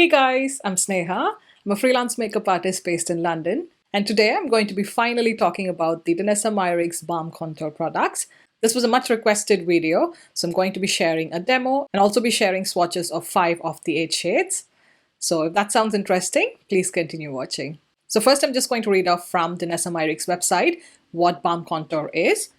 Hey guys, I'm Sneha. I'm a freelance makeup artist based in London. And today I'm going to be finally talking about the Danessa Myricks Balm Contour products. This was a much requested video, so I'm going to be sharing a demo and also be sharing swatches of 5 of the 8 shades. So if that sounds interesting, please continue watching. So first I'm just going to read off from Danessa Myricks website what Balm Contour is.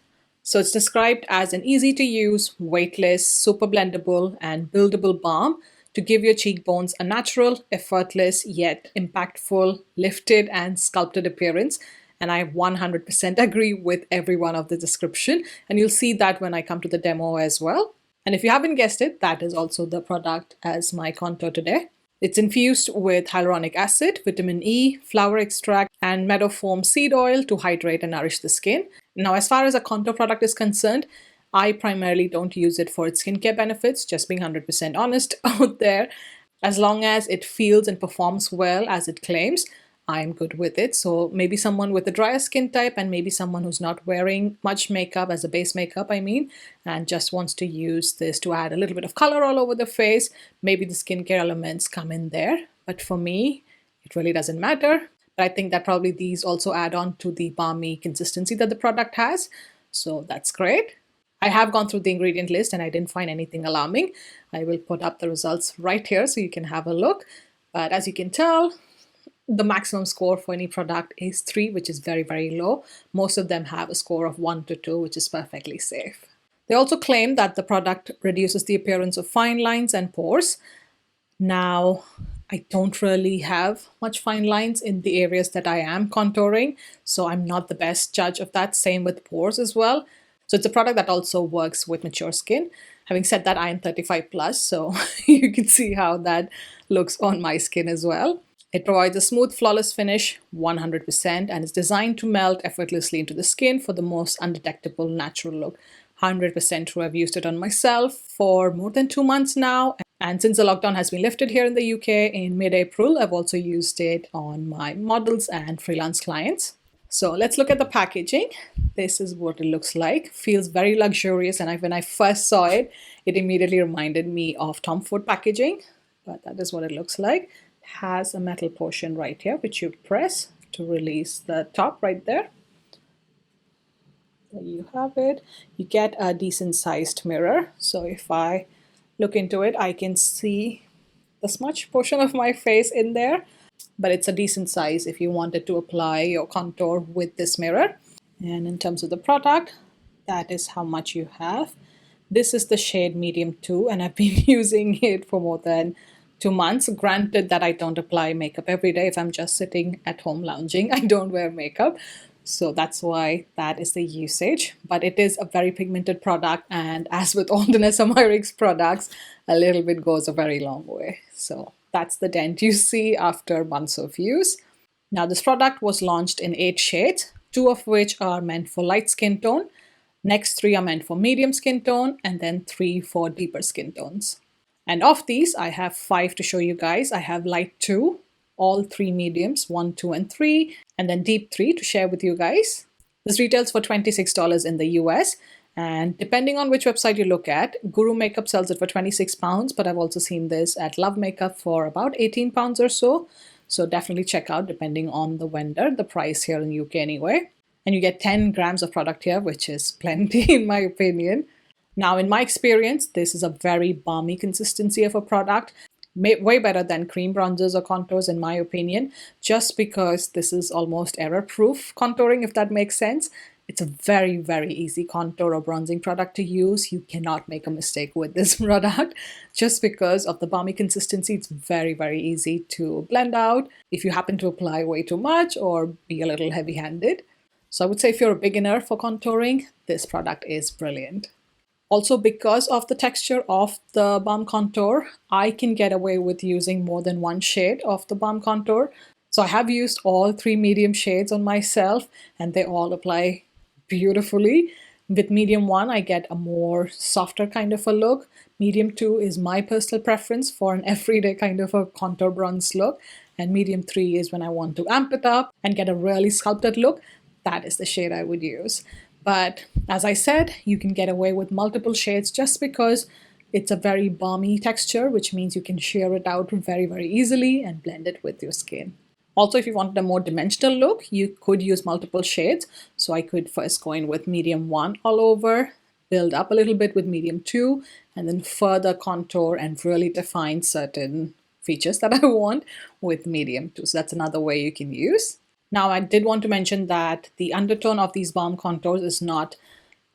So it's described as an easy to use, weightless, super blendable and buildable balm to give your cheekbones a natural, effortless, yet impactful, lifted and sculpted appearance. And I 100% agree with every one of the description. And you'll see that when I come to the demo as well. And if you haven't guessed it, that is also the product as my contour today. It's infused with hyaluronic acid, vitamin E, flower extract, and meadow foam seed oil to hydrate and nourish the skin. Now, as far as a contour product is concerned, I primarily don't use it for its skincare benefits, just being 100% honest out there. As long as it feels and performs well as it claims, I'm good with it. So maybe someone with a drier skin type and maybe someone who's not wearing much makeup as a base makeup, and just wants to use this to add a little bit of color all over the face. Maybe the skincare elements come in there. But for me, it really doesn't matter. But I think that probably these also add on to the balmy consistency that the product has. So that's great. I have gone through the ingredient list and I didn't find anything alarming. I will put up the results right here so you can have a look. But as you can tell, the maximum score for any product is 3, which is very, very low. Most of them have a score of 1 to 2, which is perfectly safe. They also claim that the product reduces the appearance of fine lines and pores. Now, I don't really have much fine lines in the areas that I am contouring, so I'm not the best judge of that. Same with pores as well. So it's a product that also works with mature skin. Having said that, I am 35 plus, so you can see how that looks on my skin as well. It provides a smooth, flawless finish, 100%, and is designed to melt effortlessly into the skin for the most undetectable natural look. 100% true. I've used it on myself for more than 2 months now. And since the lockdown has been lifted here in the UK in mid-April, I've also used it on my models and freelance clients. So let's look at the packaging. This is what it looks like. Feels very luxurious, and when I first saw it, it immediately reminded me of Tom Ford packaging. But that is what it looks like. Has a metal portion right here which you press to release the top right there. There you have it. You get a decent sized mirror, so if I look into it I can see the smudge portion of my face in there, but it's a decent size if you wanted to apply your contour with this mirror. And in terms of the product, that is how much you have. This is the shade medium 2 and I've been using it for more than 2 months. Granted that I don't apply makeup every day. If I'm just sitting at home lounging, I don't wear makeup. So that's why that is the usage. But it is a very pigmented product, and as with all Danessa Myricks products, a little bit goes a very long way. So that's the dent you see after months of use. Now this product was launched in 8 shades, 2 of which are meant for light skin tone. Next 3 are meant for medium skin tone, and then 3 for deeper skin tones. And of these, I have 5 to show you guys. I have light 2, all 3 mediums, 1, 2, and 3, and then deep 3 to share with you guys. This retails for $26 in the US, and depending on which website you look at, Guru Makeup sells it for £26, but I've also seen this at Love Makeup for about £18 or so. So definitely check out, depending on the vendor, the price here in the UK anyway. And you get 10 grams of product here, which is plenty in my opinion. Now, in my experience, this is a very balmy consistency of a product, way better than cream bronzers or contours in my opinion, just because this is almost error-proof contouring, if that makes sense. It's a very, very easy contour or bronzing product to use. You cannot make a mistake with this product. Just because of the balmy consistency, it's very, very easy to blend out if you happen to apply way too much or be a little heavy-handed. So I would say if you're a beginner for contouring, this product is brilliant. Also, because of the texture of the Balm Contour, I can get away with using more than 1 shade of the Balm Contour. So I have used all 3 medium shades on myself and they all apply beautifully. With medium 1, I get a more softer kind of a look. Medium 2 is my personal preference for an everyday kind of a contour bronze look. And medium 3 is when I want to amp it up and get a really sculpted look. That is the shade I would use. But as I said, you can get away with multiple shades just because It's a very balmy texture, which means you can shear it out very, very easily and blend it with your skin. Also, if you wanted a more dimensional look, you could use multiple shades. So I could first go in with medium 1 all over, build up a little bit with medium 2, and then further contour and really define certain features that I want with medium 2. So that's another way you can use. Now, I did want to mention that the undertone of these balm contours is not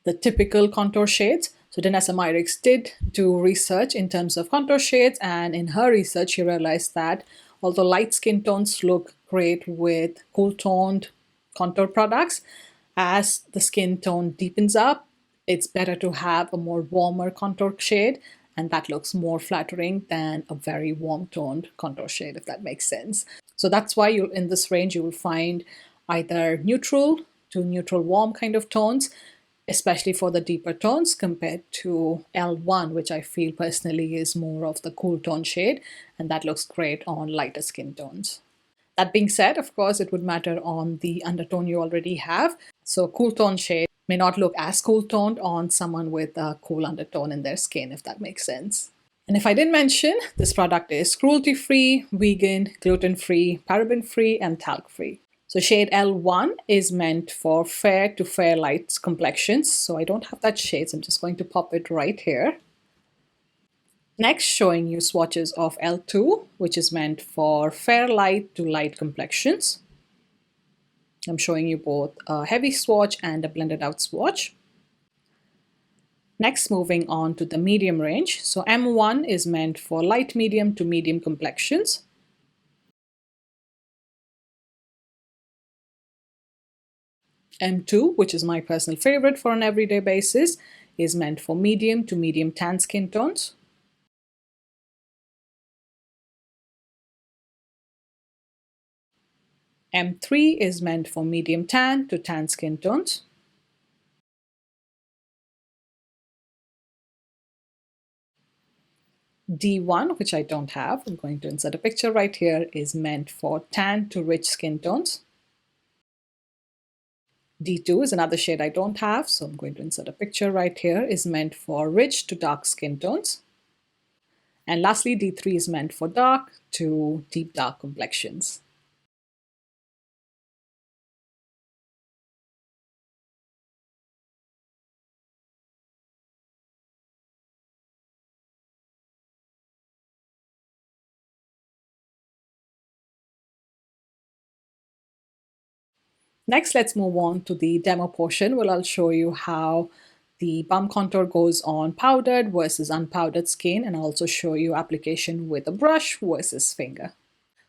the typical contour shades. So Danessa Myricks did do research in terms of contour shades, and in her research, she realized that although light skin tones look great with cool toned contour products, as the skin tone deepens up, it's better to have a more warmer contour shade, and that looks more flattering than a very warm toned contour shade, if that makes sense. So that's why you in this range you will find either neutral to neutral warm kind of tones, especially for the deeper tones, compared to L1, which I feel personally is more of the cool tone shade, and that looks great on lighter skin tones. That being said, of course, it would matter on the undertone you already have. So cool tone shade may not look as cool toned on someone with a cool undertone in their skin, if that makes sense. And if I didn't mention, this product is cruelty-free, vegan, gluten-free, paraben-free, and talc-free. So shade L1 is meant for fair to fair light complexions. So I don't have that shade, so I'm just going to pop it right here. Next, showing you swatches of L2, which is meant for fair light to light complexions. I'm showing you both a heavy swatch and a blended out swatch. Next, moving on to the medium range. So M1 is meant for light medium to medium complexions. M2, which is my personal favorite for an everyday basis, is meant for medium to medium tan skin tones. M3 is meant for medium tan to tan skin tones. D1, which I don't have, I'm going to insert a picture right here, is meant for tan to rich skin tones. D2 is another shade I don't have, so I'm going to insert a picture right here, is meant for rich to dark skin tones. And lastly, D3 is meant for dark to deep dark complexions. Next, let's move on to the demo portion where I'll show you how the balm contour goes on powdered versus unpowdered skin, and I'll also show you application with a brush versus finger.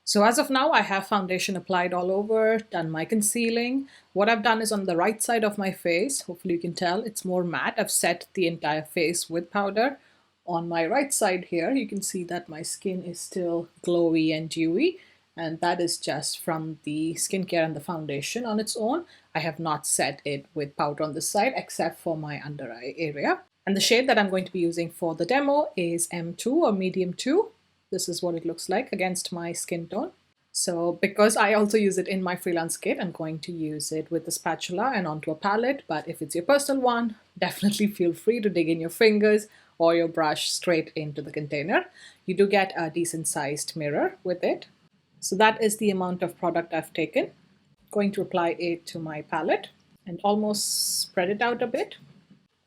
So as of now, I have foundation applied all over, done my concealing. What I've done is on the right side of my face, hopefully you can tell, it's more matte. I've set the entire face with powder. On my right side here, you can see that my skin is still glowy and dewy, and that is just from the skincare and the foundation on its own. I have not set it with powder on this side except for my under eye area. And the shade that I'm going to be using for the demo is M2 or medium 2. This is what it looks like against my skin tone. So because I also use it in my freelance kit, I'm going to use it with a spatula and onto a palette. But if it's your personal one, definitely feel free to dig in your fingers or your brush straight into the container. You do get a decent sized mirror with it. So that is the amount of product I've taken. Going to apply it to my palette and almost spread it out a bit.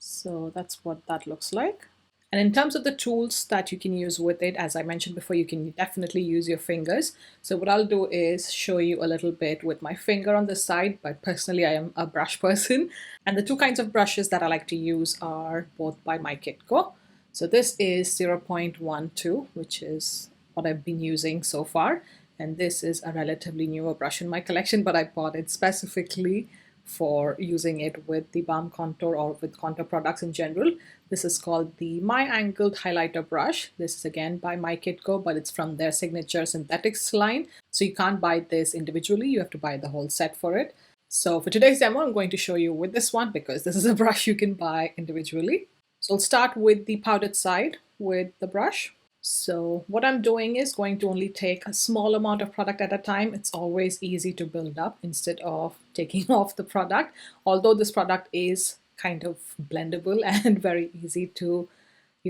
So that's what that looks like. And in terms of the tools that you can use with it, as I mentioned before, you can definitely use your fingers. So what I'll do is show you a little bit with my finger on the side, but personally I am a brush person. And the two kinds of brushes that I like to use are both by my Kitco. So this is 0.12, which is what I've been using so far. And this is a relatively newer brush in my collection, but I bought it specifically for using it with the balm contour or with contour products in general. This is called the My Angled Highlighter Brush. This is again by My Kitco, but it's from their signature synthetics line. So you can't buy this individually, you have to buy the whole set for it. So for today's demo, I'm going to show you with this one because this is a brush you can buy individually. So I'll start with the powdered side with the brush. So what I'm doing is going to only take a small amount of product at a time. It's always easy to build up instead of taking off the product. Although this product is kind of blendable and very easy to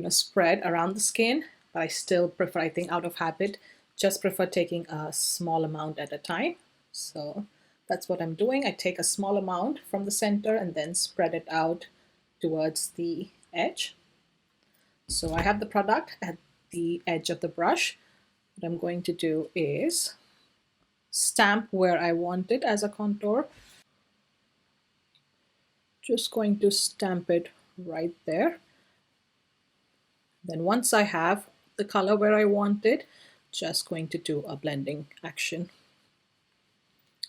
spread around the skin, but I still prefer, I think out of habit, just prefer taking a small amount at a time. So that's what I'm doing. I take a small amount from the center and then spread it out towards the edge. So I have the product at the edge of the brush. What I'm going to do is stamp where I want it as a contour. Just going to stamp it right there. Then once I have the color where I want it, just going to do a blending action.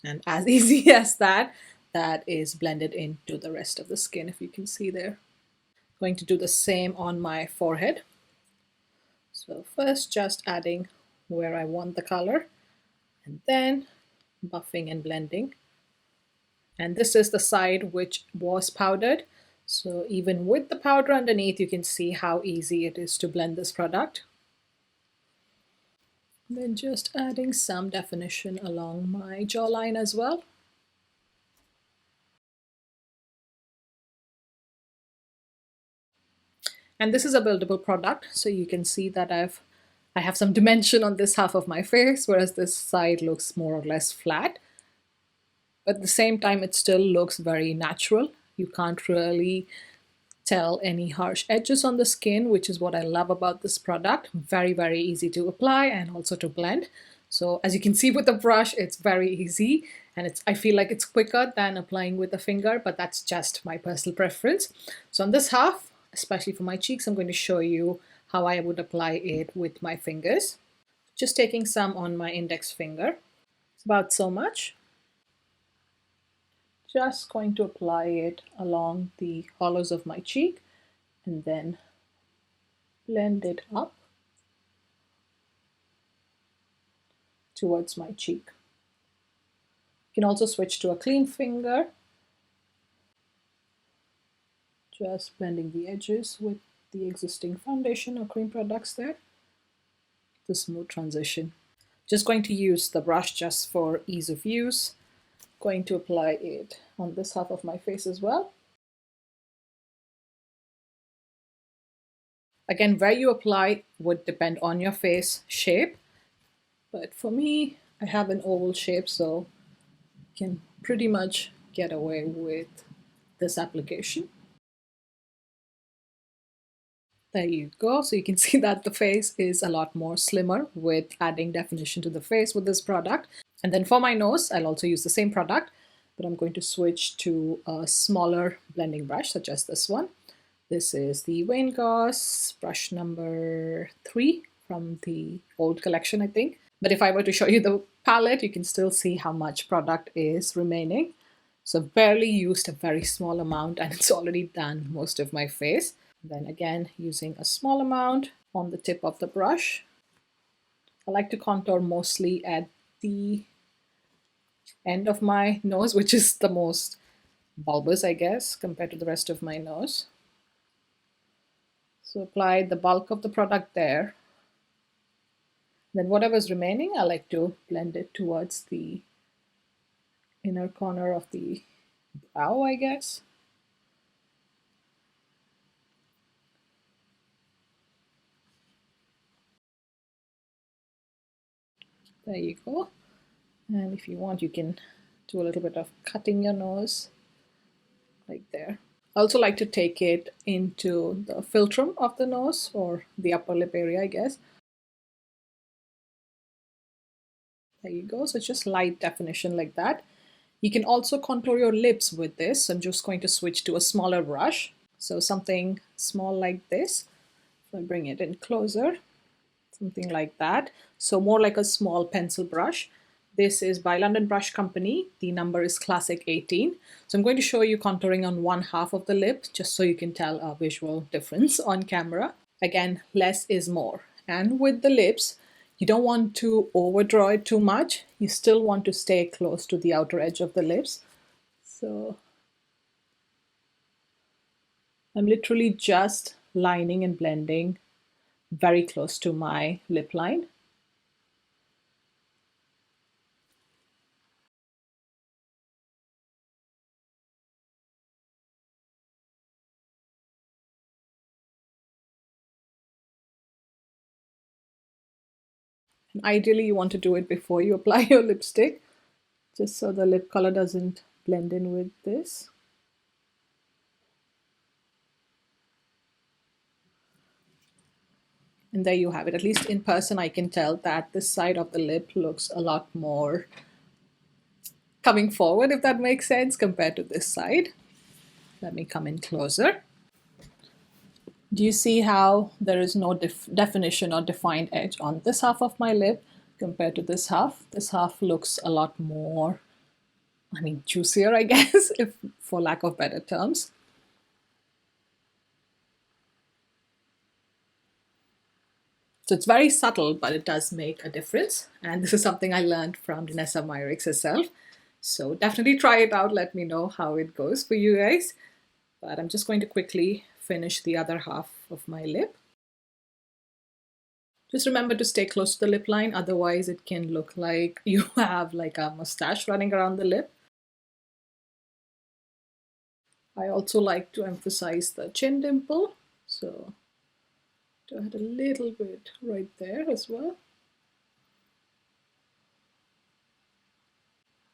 And as easy as that, that is blended into the rest of the skin, if you can see there. Going to do the same on my forehead. So first just adding where I want the color, and then buffing and blending. And this is the side which was powdered. So even with the powder underneath, you can see how easy it is to blend this product. Then just adding some definition along my jawline as well. And this is a buildable product, so you can see that I have some dimension on this half of my face, whereas this side looks more or less flat. But at the same time, it still looks very natural. You can't really tell any harsh edges on the skin, which is what I love about this product. Very, very easy to apply and also to blend. So as you can see with the brush, it's very easy, and I feel like it's quicker than applying with a finger, but that's just my personal preference. So on this half, especially for my cheeks, I'm going to show you how I would apply it with my fingers. Just taking some on my index finger. It's about so much. Just going to apply it along the hollows of my cheek and then blend it up towards my cheek. You can also switch to a clean finger, just blending the edges with the existing foundation or cream products there. The smooth transition. Just going to use the brush just for ease of use. Going to apply it on this half of my face as well. Again, where you apply would depend on your face shape, but for me, I have an oval shape, so I can pretty much get away with this application. There you go. So you can see that the face is a lot more slimmer with adding definition to the face with this product. And then for my nose, I'll also use the same product, but I'm going to switch to a smaller blending brush, such as this one. This is the Wayne Goss brush number 3 from the old collection, I think. But if I were to show you the palette, you can still see how much product is remaining. So I've barely used a very small amount, and it's already done most of my face. Then again, using a small amount on the tip of the brush. I like to contour mostly at the end of my nose, which is the most bulbous, I guess, compared to the rest of my nose. So apply the bulk of the product there. Then whatever's remaining, I like to blend it towards the inner corner of the brow, I guess. There you go. And if you want, you can do a little bit of cutting your nose, like there. I also like to take it into the philtrum of the nose, or the upper lip area, I guess. There you go. So it's just light definition like that. You can also contour your lips with this. I'm just going to switch to a smaller brush. So something small like this. So I bring it in closer, something like that. So more like a small pencil brush. This is by London Brush Company. The number is Classic 18. So I'm going to show you contouring on one half of the lip, just so you can tell a visual difference on camera. Again, less is more. And with the lips, you don't want to overdraw it too much. You still want to stay close to the outer edge of the lips. So I'm literally just lining and blending very close to my lip line. And ideally, you want to do it before you apply your lipstick, just so the lip color doesn't blend in with this. And there you have it. At least in person, I can tell that this side of the lip looks a lot more coming forward, if that makes sense, compared to this side. Let me come in closer. Do you see how there is no definition or defined edge on this half of my lip compared to this half? This half looks a lot more, I mean, juicier, I guess, if for lack of better terms. So it's very subtle, but it does make a difference. And this is something I learned from Danessa Myricks herself. So definitely try it out. Let me know how it goes for you guys. But I'm just going to quickly finish the other half of my lip. Just remember to stay close to the lip line, otherwise it can look like you have like a mustache running around the lip. I also like to emphasize the chin dimple, so to add a little bit right there as well.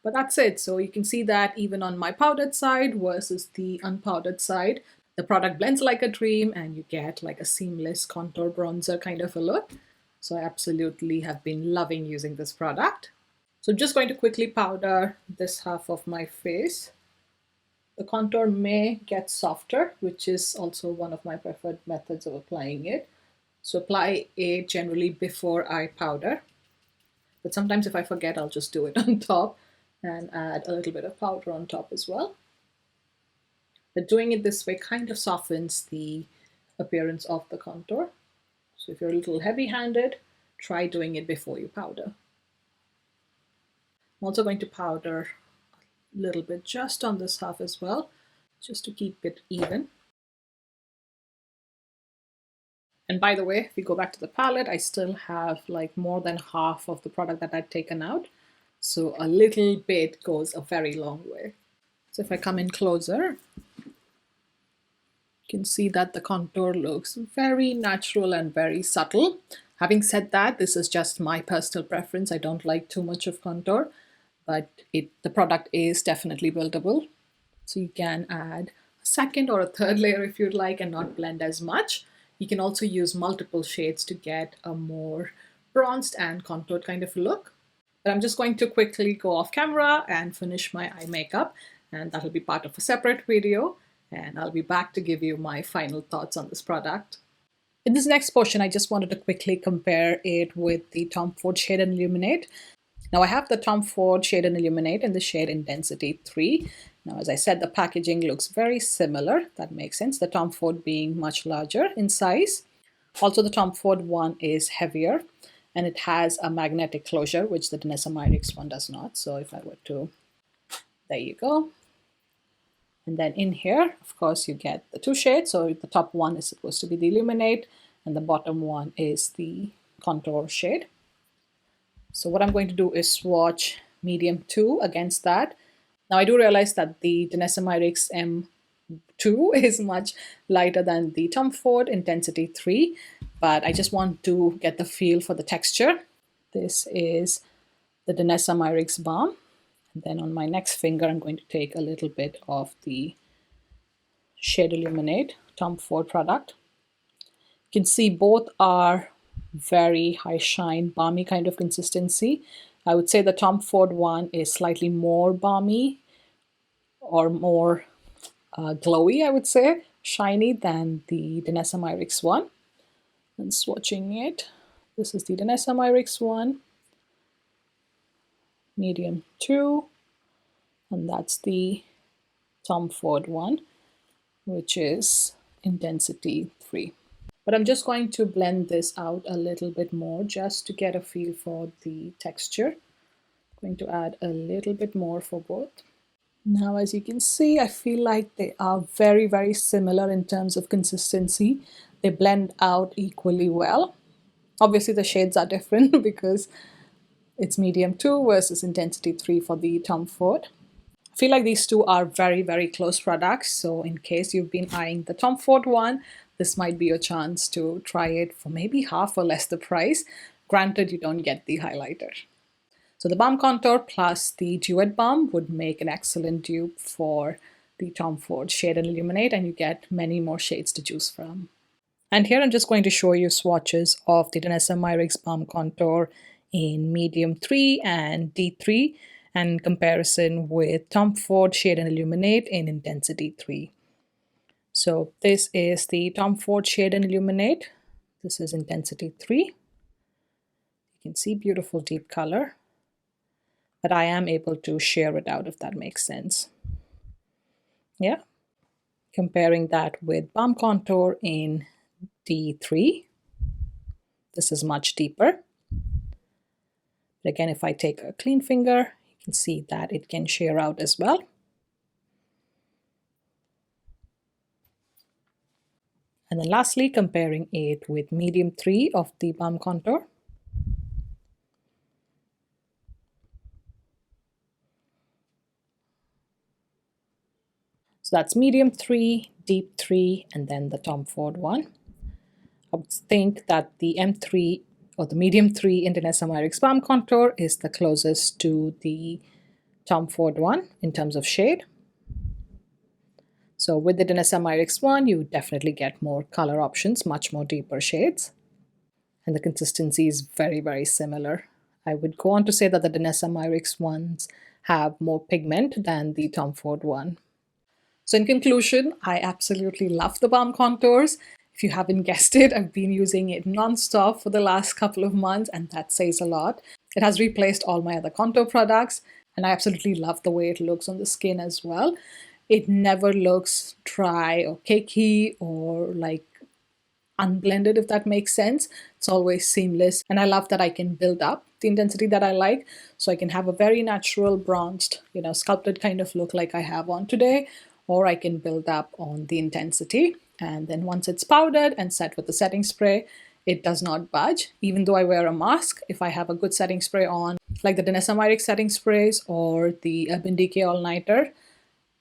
But that's it. So you can see that even on my powdered side versus the unpowdered side, the product blends like a dream and you get like a seamless contour bronzer kind of a look. So I absolutely have been loving using this product. So I'm just going to quickly powder this half of my face. The contour may get softer, which is also one of my preferred methods of applying it. So apply it generally before I powder. But sometimes if I forget, I'll just do it on top and add a little bit of powder on top as well. But doing it this way kind of softens the appearance of the contour. So if you're a little heavy-handed, try doing it before you powder. I'm also going to powder a little bit just on this half as well, just to keep it even. And by the way, if we go back to the palette, I still have like more than half of the product that I'd taken out. So a little bit goes a very long way. So if I come in closer, you can see that the contour looks very natural and very subtle. Having said that, this is just my personal preference. I don't like too much of contour, but the product is definitely buildable. So you can add a second or a third layer if you'd like and not blend as much. You can also use multiple shades to get a more bronzed and contoured kind of look. But I'm just going to quickly go off camera and finish my eye makeup, and that'll be part of a separate video, and I'll be back to give you my final thoughts on this product. In this next portion, I just wanted to quickly compare it with the Tom Ford Shade and Illuminate. Now I have the Tom Ford Shade and Illuminate in the shade Intensity 3. Now, as I said, the packaging looks very similar. That makes sense, the Tom Ford being much larger in size. Also, the Tom Ford one is heavier and it has a magnetic closure, which the Danessa Myricks one does not. So if I were to, there you go. And then in here, of course, you get the two shades. So the top one is supposed to be the Illuminate and the bottom one is the Contour shade. So what I'm going to do is swatch medium 2 against that. Now I do realize that the Danessa Myricks M2 is much lighter than the Tom Ford Intensity 3, but I just want to get the feel for the texture. This is the Danessa Myricks Balm. And then on my next finger, I'm going to take a little bit of the Shade Illuminate Tom Ford product. You can see both are very high shine, balmy kind of consistency. I would say the Tom Ford one is slightly more balmy or more glowy, I would say, shiny than the Danessa Myricks one. And swatching it, this is the Danessa Myricks one, medium 2, and that's the Tom Ford one, which is Intensity 3. But I'm just going to blend this out a little bit more just to get a feel for the texture. I'm going to add a little bit more for both. Now, as you can see, I feel like they are very, very similar in terms of consistency. They blend out equally well. Obviously, the shades are different because it's medium 2 versus Intensity 3 for the Tom Ford. I feel like these two are very, very close products. So in case you've been eyeing the Tom Ford one, this might be your chance to try it for maybe half or less the price. Granted, you don't get the highlighter. So the Balm Contour plus the Duet Balm would make an excellent dupe for the Tom Ford Shade and Illuminate, and you get many more shades to choose from. And here I'm just going to show you swatches of the Danessa Myricks Balm Contour in medium 3 and D3, and in comparison with Tom Ford Shade and Illuminate in intensity 3. So this is the Tom Ford Shade and Illuminate. This is intensity 3. You can see beautiful deep color, but I am able to share it out if that makes sense. Yeah. Comparing that with Balm Contour in D3, this is much deeper. But again, if I take a clean finger, you can see that it can shear out as well. And then lastly, comparing it with medium 3 of the Balm Contour. So that's medium 3, deep 3, and then the Tom Ford one. I would think that the M3 or the medium 3 in Danessa Myricks Balm Contour is the closest to the Tom Ford one in terms of shade. So with the Danessa Myricks one, you definitely get more color options, much more deeper shades. And the consistency is very, very similar. I would go on to say that the Danessa Myricks ones have more pigment than the Tom Ford one. So in conclusion, I absolutely love the Balm Contours. If you haven't guessed it, I've been using it non-stop for the last couple of months, and that says a lot. It has replaced all my other contour products, and I absolutely love the way it looks on the skin as well. It never looks dry or cakey or like unblended, if that makes sense. It's always seamless, and I love that I can build up the intensity that I like, so I can have a very natural bronzed, sculpted kind of look like I have on today, or I can build up on the intensity. And then once it's powdered and set with the setting spray, it does not budge. Even though I wear a mask, if I have a good setting spray on, like the Danessa Myricks setting sprays or the Urban Decay All Nighter,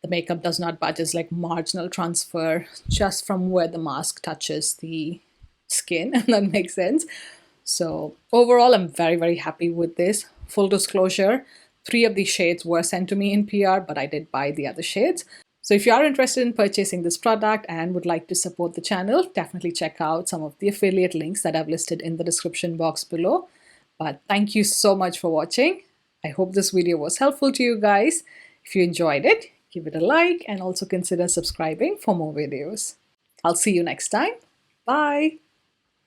the makeup does not budge. It's like marginal transfer just from where the mask touches the skin, if that makes sense. So overall, I'm very, very happy with this. Full disclosure, 3 of these shades were sent to me in PR, but I did buy the other shades. So if you are interested in purchasing this product and would like to support the channel, definitely check out some of the affiliate links that I've listed in the description box below. But thank you so much for watching. I hope this video was helpful to you guys. If you enjoyed it, give it a like and also consider subscribing for more videos. I'll see you next time. Bye.